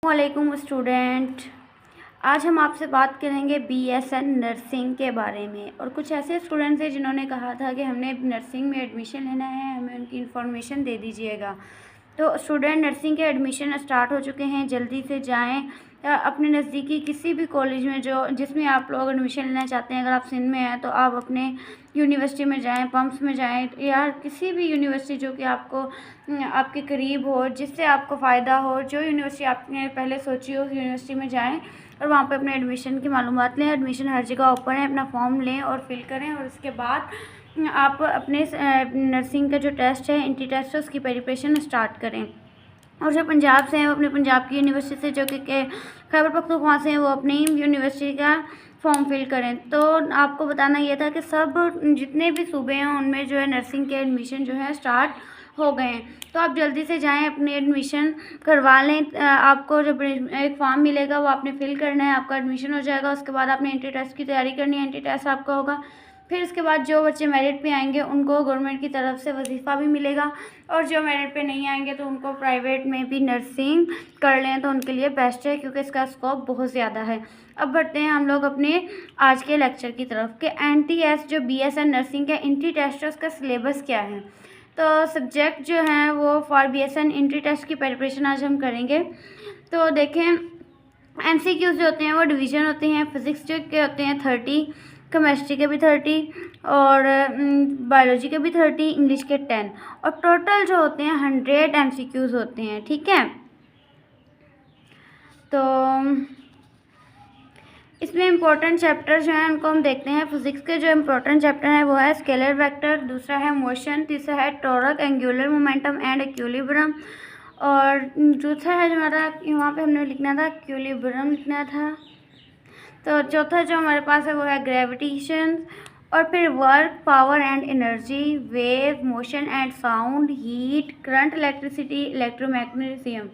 वालेकुम स्टूडेंट। आज हम आपसे बात करेंगे बीएसएन नर्सिंग के बारे में। और कुछ ऐसे स्टूडेंट्स हैं जिन्होंने कहा था कि हमने नर्सिंग में एडमिशन लेना है, हमें उनकी इन्फॉर्मेशन दे दीजिएगा। तो स्टूडेंट नर्सिंग के एडमिशन स्टार्ट हो चुके हैं, जल्दी से जाएं अपने नज़दीकी किसी भी कॉलेज में जिसमें आप लोग एडमिशन लेना चाहते हैं। अगर आप सिंध में हैं तो आप अपने यूनिवर्सिटी में जाएं, पम्प्स में जाएं, या किसी भी यूनिवर्सिटी जो कि आपको आपके करीब हो, जिससे आपको फ़ायदा हो। जो यूनिवर्सिटी आपने पहले सोची हो उस यूनिवर्सिटी में जाएं और वहाँ पर अपने एडमिशन की मालूमात लें। एडमिशन हर जगह ओपन है, अपना फॉर्म लें और फिल करें। और उसके बाद आप अपने नर्सिंग का जो टेस्ट है, एंट्री टेस्ट है, उसकी प्रिपरेशन स्टार्ट करें। और जो पंजाब से हैं वो अपने पंजाब की यूनिवर्सिटी से, जो कि खैबर पख्तूनख्वा से हैं, वो अपनी यूनिवर्सिटी का फॉर्म फिल करें। तो आपको बताना ये था कि सब जितने भी सूबे हैं उनमें जो है नर्सिंग के एडमिशन जो है स्टार्ट हो गए हैं। तो आप जल्दी से जाएं, अपनी एडमिशन करवा लें। आपको जब एक फॉर्म मिलेगा वो आपने फिल करना है, आपका एडमिशन हो जाएगा। उसके बाद आपने एंट्री टेस्ट की तैयारी करनी है, एंट्री टेस्ट आपका होगा। फिर उसके बाद जो बच्चे मेरिट पे आएंगे उनको गवर्नमेंट की तरफ से वजीफ़ा भी मिलेगा, और जो मेरिट पे नहीं आएंगे तो उनको प्राइवेट में भी नर्सिंग कर लें तो उनके लिए बेस्ट है, क्योंकि इसका स्कोप बहुत ज़्यादा है। अब बढ़ते हैं हम लोग अपने आज के लेक्चर की तरफ कि एनटीएस जो बीएसएन नर्सिंग का एंट्री टेस्ट है उसका सिलेबस क्या है। तो सब्जेक्ट जो हैं वो फॉर बीएसएन एंट्री टेस्ट की प्रिपरेशन आज हम करेंगे। तो देखें, एमसीक्यूज़ जो होते हैं वो डिवीज़न होते हैं। फिज़िक्स जो के होते हैं 30, केमिस्ट्री के भी 30, और बायोलॉजी के भी 30, इंग्लिश के 10, और टोटल जो होते हैं 100 एमसीक्यूज़ होते हैं। ठीक है, तो इसमें इम्पोर्टेंट चैप्टर जो हैं उनको हम देखते हैं। फिज़िक्स के जो इम्पोर्टेंट चैप्टर है वो है स्केलर वेक्टर, दूसरा है मोशन, तीसरा है torque, angular momentum and equilibrium, और चौथा है जो हमारा वहाँ पे हमने लिखना था इक्विलिब्रियम लिखना था। तो चौथा जो हमारे पास है वो है ग्रेविटेशन, और फिर work, power and energy, wave, motion and sound, heat, current, electricity, electromagnetism.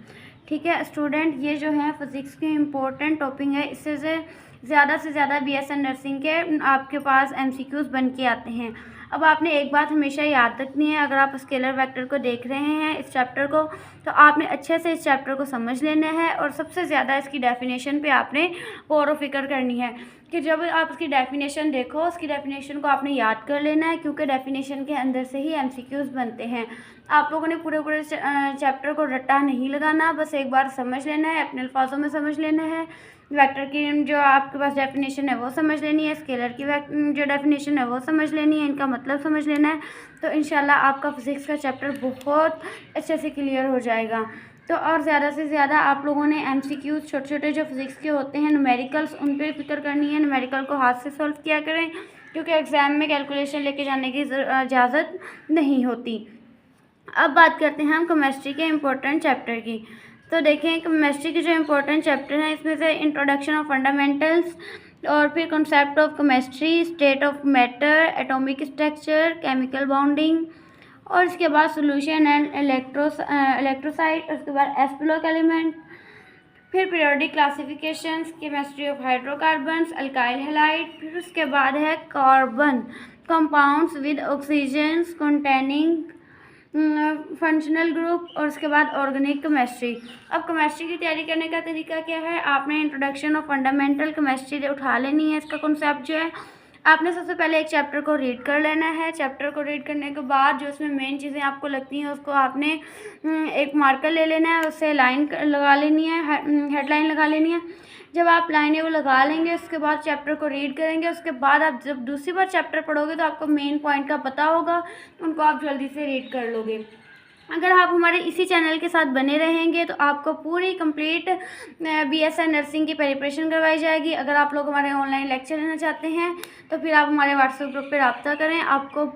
ठीक है स्टूडेंट, ये जो है फिज़िक्स के इम्पोर्टेंट टॉपिक है। इससे से ज़्यादा बीएसएन नर्सिंग के आपके पास एमसीक्यूज़ बन के आते हैं। अब आपने एक बात हमेशा याद रखनी है, अगर आप स्केलर वेक्टर को देख रहे हैं इस चैप्टर को, तो आपने अच्छे से इस चैप्टर को समझ लेना है, और सबसे ज़्यादा इसकी डेफिनेशन पे आपने गौर व फिक्र करनी है कि जब आप उसकी डेफिनेशन देखो, उसकी डेफिनेशन को आपने याद कर लेना है, क्योंकि डेफिनेशन के अंदर से ही एमसीक्यूज़ बनते हैं। आप लोगों ने पूरे चैप्टर को रट्टा नहीं लगाना, बस एक बार समझ लेना है, अपने अल्फाजों में समझ लेना है। वेक्टर की जो आपके पास डेफिनेशन है वो समझ लेनी है, स्केलर की जो डेफिनेशन है वो समझ लेनी है, इनका मतलब समझ लेना है। तो इंशाल्लाह आपका फिज़िक्स का चैप्टर बहुत अच्छे से क्लियर हो जाएगा। तो और ज़्यादा से ज़्यादा आप लोगों ने एमसीक्यूज़ छोटे छोटे जो फिज़िक्स के होते हैं, न्यूमेरिकल्स, उन पर फिक्र करनी है। न्यूमेरिकल को हाथ से सॉल्व किया करें, क्योंकि एग्ज़ाम में कैलकुलेशन लेके जाने की इजाज़त नहीं होती। अब बात करते हैं हम केमिस्ट्री के इम्पोर्टेंट चैप्टर की। तो देखें, केमिस्ट्री के जो इम्पोर्टेंट चैप्टर हैं इसमें से इंट्रोडक्शन ऑफ फंडामेंटल्स, और फिर concept of chemistry, state of matter, atomic structure, chemical bonding, और इसके बाद सोल्यूशन एंड इलेक्ट्रोसाइट, उसके बाद एस्पेलोक एलिमेंट, फिर periodic classifications, chemistry of hydrocarbons, alkyl halide, फिर उसके बाद है carbon compounds with oxygens containing functional group, और उसके बाद ऑर्गेनिक केमिस्ट्री। अब केमिस्ट्री की तैयारी करने का तरीका क्या है, आपने इंट्रोडक्शन ऑफ फंडामेंटल केमिस्ट्री उठा लेनी है। इसका कॉन्सेप्ट जो है, आपने सबसे पहले एक चैप्टर को रीड कर लेना है। चैप्टर को रीड करने के बाद जो उसमें मेन चीज़ें आपको लगती हैं उसको आपने एक मार्कर ले लेना है, उससे लाइन लगा लेनी है, हेडलाइन लगा लेनी है। जब आप लाइनें वो लगा लेंगे उसके बाद चैप्टर को रीड करेंगे। उसके बाद आप जब दूसरी बार चैप्टर पढ़ोगे तो आपको मेन पॉइंट का पता होगा, उनको आप जल्दी से रीड कर लोगे। अगर आप हमारे इसी चैनल के साथ बने रहेंगे तो आपको पूरी कंप्लीट बीएसएन नर्सिंग की प्रिपरेशन करवाई जाएगी। अगर आप लोग हमारे ऑनलाइन लेक्चर लेना चाहते हैं तो फिर आप हमारे व्हाट्सएप ग्रुप पर रब्ता करें, आपको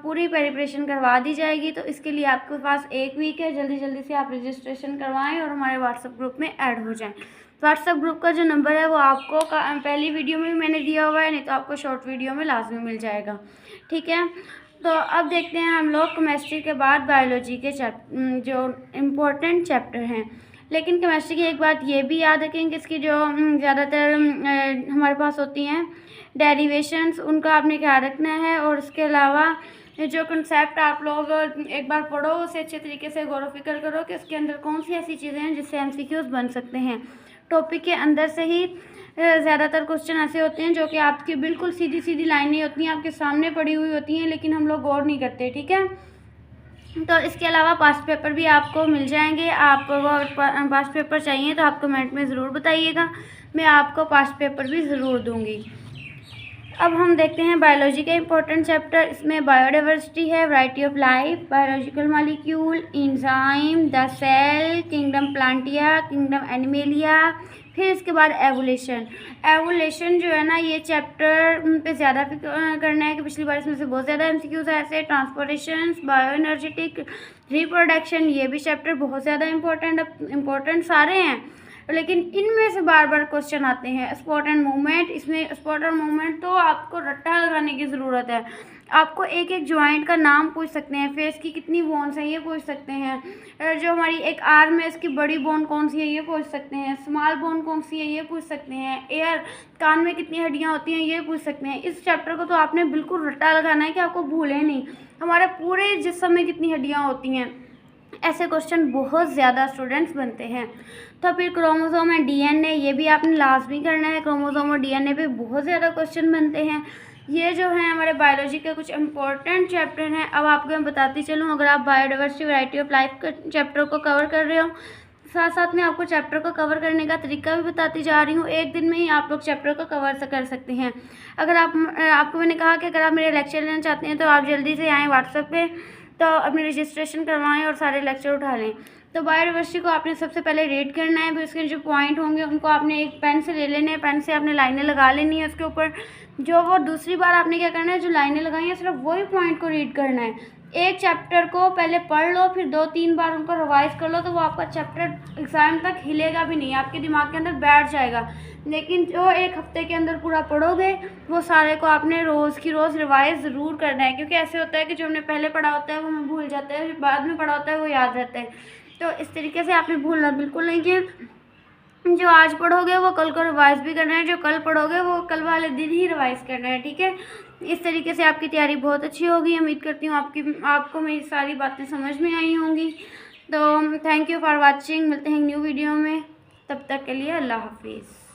पूरी प्रिपरेशन करवा दी जाएगी। तो इसके लिए आपके पास 1 वीक है, जल्दी जल्दी से आप रजिस्ट्रेशन करवाएँ और हमारे व्हाट्सएप ग्रुप में ऐड हो जाएँ। व्हाट्सएप ग्रुप का जो नंबर है वो आपको पहली वीडियो में भी मैंने दिया हुआ है, नहीं तो आपको शॉर्ट वीडियो में लाजमी मिल जाएगा। ठीक है, तो अब देखते हैं हम लोग केमिस्ट्री के बाद बायोलॉजी के जो इम्पोर्टेंट चैप्टर हैं। लेकिन केमिस्ट्री की एक बात ये भी याद रखें कि इसकी जो ज़्यादातर हमारे पास होती हैं डेरिवेशंस, उनका आपने ख्याल रखना है। और उसके अलावा जो कंसेप्ट आप लोग एक बार पढ़ो, उसे अच्छे तरीके से गौर व फिक्र करो कि उसके अंदर कौन सी ऐसी चीज़ें हैं जिससे MCQs बन सकते हैं। टॉपिक के अंदर से ही ज़्यादातर क्वेश्चन ऐसे होते हैं जो कि आपकी बिल्कुल सीधी सीधी लाइनें होती हैं, आपके सामने पड़ी हुई होती हैं, लेकिन हम लोग गौर नहीं करते, ठीक है। तो इसके अलावा पास्ट पेपर भी आपको मिल जाएंगे। आपको पास्ट पेपर चाहिए तो आप कमेंट में ज़रूर बताइएगा, मैं आपको पास्ट पेपर भी ज़रूर दूंगी। अब हम देखते हैं बायोलॉजी का इंपॉर्टेंट चैप्टर। इसमें बायोडाइवर्सिटी है, variety of life, biological molecule, enzyme, the cell, kingdom Plantae, kingdom Animalia, फिर इसके बाद एवोल्यूशन। एवोल्यूशन जो है ना, ये चैप्टर पे ज़्यादा करना है कि पिछली बार इसमें से बहुत ज़्यादा MCQs आए थे। ट्रांसपोर्टेशन, बायो एनर्जेटिक, रिप्रोडक्शन, ये भी चैप्टर बहुत ज़्यादा इम्पोर्टेंट सारे हैं, लेकिन इनमें से बार बार क्वेश्चन आते हैं। स्पॉट एंड मूवमेंट, इसमें स्पॉट एंड मूवमेंट तो आपको रट्टा लगाने की ज़रूरत है। आपको एक एक जॉइंट का नाम पूछ सकते हैं, फेस की कितनी बोन्स हैं ये पूछ सकते हैं, जो हमारी एक आर्म है इसकी बड़ी बोन कौन सी है ये पूछ सकते हैं, स्मॉल बोन कौन सी है ये पूछ सकते हैं, एयर, कान में कितनी हड्डियाँ होती हैं ये पूछ सकते हैं। इस चैप्टर को तो आपने बिल्कुल रट्टा लगाना है कि आपको भूलें नहीं, हमारे पूरे जिस्म में कितनी हड्डियाँ होती हैं। ऐसे क्वेश्चन बहुत ज़्यादा स्टूडेंट्स बनते हैं। तो फिर क्रोमोसोम एंड DNA, ये भी आपने लाजमी करना है। क्रोमोसोम और DNA पे बहुत ज़्यादा क्वेश्चन बनते हैं। ये जो है हमारे बायोलॉजी के कुछ इंपॉर्टेंट चैप्टर हैं। अब आपको मैं बताती चलूँ, अगर आप बायोडाइवर्सिटी, वैरायटी ऑफ लाइफ के चैप्टर को कवर कर रहे हो, साथ साथ में आपको चैप्टर को कवर करने का तरीका भी बताती जा रही हूँ। एक दिन में ही आप लोग चैप्टर को कवर कर सकते हैं। अगर आपको मैंने कहा कि अगर आप मेरे लेक्चर लेना चाहते हैं तो आप जल्दी से आएँ व्हाट्सएप पे, तो अपनी रजिस्ट्रेशन करवाएं और सारे लेक्चर उठा लें। तो बायोडाइवर्सिटी को आपने सबसे पहले रीड करना है, फिर उसके जो पॉइंट होंगे उनको आपने एक पेन से ले लेने हैं, पेन से आपने लाइनें लगा लेनी है उसके ऊपर। जो वो दूसरी बार आपने क्या करना है, जो लाइनें लगाई हैं सिर्फ वही पॉइंट को रीड करना है। एक चैप्टर को पहले पढ़ लो, फिर 2-3 बार उनको रिवाइज कर लो, तो वो आपका चैप्टर एग्ज़ाम तक हिलेगा भी नहीं, आपके दिमाग के अंदर बैठ जाएगा। लेकिन जो एक हफ्ते के अंदर पूरा पढ़ोगे, वो सारे को आपने रोज़ की रोज़ रिवाइज ज़रूर करना है, क्योंकि ऐसे होता है कि जो हमने पहले पढ़ा होता है वो हमें भूल जाता है, फिर बाद में पढ़ा होता है वो याद रहता है। तो इस तरीके से आपने भूलना बिल्कुल नहीं कि जो आज पढ़ोगे वो कल को रिवाइज भी करना है, जो कल पढ़ोगे वो कल वाले दिन ही रिवाइज करना है, ठीक है। इस तरीके से आपकी तैयारी बहुत अच्छी होगी। उम्मीद करती हूँ आपको मेरी सारी बातें समझ में आई होंगी। तो थैंक यू फॉर वॉचिंग, मिलते हैं न्यू वीडियो में, तब तक के लिए अल्लाह हाफिज़।